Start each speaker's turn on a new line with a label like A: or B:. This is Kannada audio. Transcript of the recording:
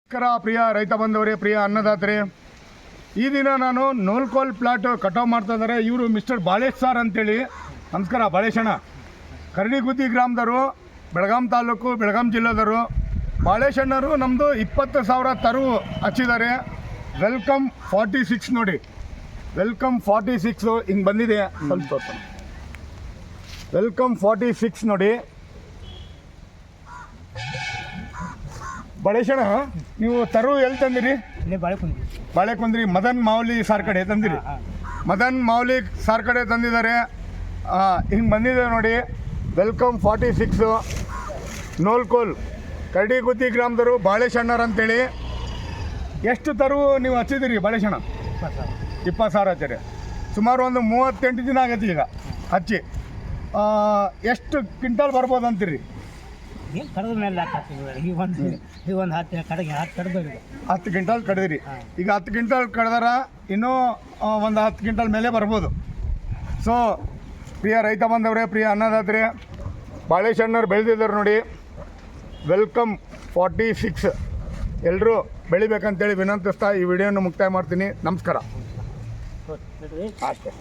A: ನಮಸ್ಕಾರ ಪ್ರಿಯ ರೈತ ಬಂಧುವರೇ, ಪ್ರಿಯ ಅನ್ನದಾತರೇ. ಈ ದಿನ ನಾನು ನೋಲ್ಕೋಲ್ ಪ್ಲಾಟ್ ಕಟಾವು ಮಾಡ್ತಾ ಇದ್ದಾರೆ. ಇವರು ಮಿಸ್ಟರ್ ಬಾಳೇಶ್ ಸಾರ್ ಅಂತೇಳಿ. ನಮಸ್ಕಾರ ಬಾಳೇಶಣ್ಣ. ಕರಡಿಗುದ್ದಿ ಗ್ರಾಮದವರು, ಬೆಳಗಾಂ ತಾಲೂಕು, ಬೆಳಗಾಂ ಜಿಲ್ಲೆದವರು. ಬಾಳೇಶಣ್ಣರು ನಮ್ಮದು 20,000 ತರು ಹಚ್ಚಿದ್ದಾರೆ. ವೆಲ್ಕಮ್ 46 ನೋಡಿ, ವೆಲ್ಕಮ್ 46 ಹಿಂಗೆ ಬಂದಿದೆ. ಸ್ವಲ್ಪ ತೋರ್ಸೋಣ. ವೆಲ್ಕಮ್ 46 ನೋಡಿ. ಬಾಳೇಶಣ್ಣ, ನೀವು ತರು ಎಲ್ಲಿ ತಂದಿರಿ? ಬಾಳೆಕೊಂದ್ರಿ ಮದನ್ ಮಾವಲಿ ಸಾರ್ ಕಡೆ ತಂದಿರಿ. ಮದನ್ ಮಾವಲಿ ಸಾರ್ ಕಡೆ ತಂದಿದ್ದಾರೆ. ಹಿಂಗೆ ಬಂದಿದೆ ನೋಡಿ, ವೆಲ್ಕಮ್ 46 ನೋಲ್ಕೋಲ್ ಕರಡಿಗುದ್ದಿ ಗ್ರಾಮದವರು ಬಾಳೇಶಣ್ಣರು ಅಂತೇಳಿ. ಎಷ್ಟು ತರು ನೀವು ಹಚ್ಚಿದ್ದೀರಿ ಬಾಳೇಶಣ್ಣ? 20,000 ಹಚ್ಚಿರಿ. ಸುಮಾರು ಒಂದು 38 ದಿನ ಆಗತ್ತೆ ಈಗ ಹಚ್ಚಿ. ಎಷ್ಟು ಕ್ವಿಂಟಲ್ ಬರ್ಬೋದು ಅಂತೀರಿ?
B: 10
A: ಕ್ವಿಂಟಲ್ ಕಡ್ದಿರಿ. ಈಗ 10 ಕ್ವಿಂಟಲ್ ಕಡ್ದಾರ, ಇನ್ನೂ ಒಂದು 10 ಕ್ವಿಂಟಲ್ ಮೇಲೆ ಬರ್ಬೋದು. ಸೊ ಪ್ರಿಯ ರೈತ ಬಂದವರೇ, ಪ್ರಿಯ ಅನ್ನದಾತರೇ, ಬಾಳೇಶಣ್ಣರು ಬೆಳೆದಿದ್ದಾರೆ ನೋಡಿ. ವೆಲ್ಕಮ್ 46 ಎಲ್ಲರೂ ಬೆಳಿಬೇಕಂತೇಳಿ ವಿನಂತಿಸ್ತಾ ಈ ವಿಡಿಯೋನ ಮುಕ್ತಾಯ ಮಾಡ್ತೀನಿ. ನಮಸ್ಕಾರ. ಅಷ್ಟೇ.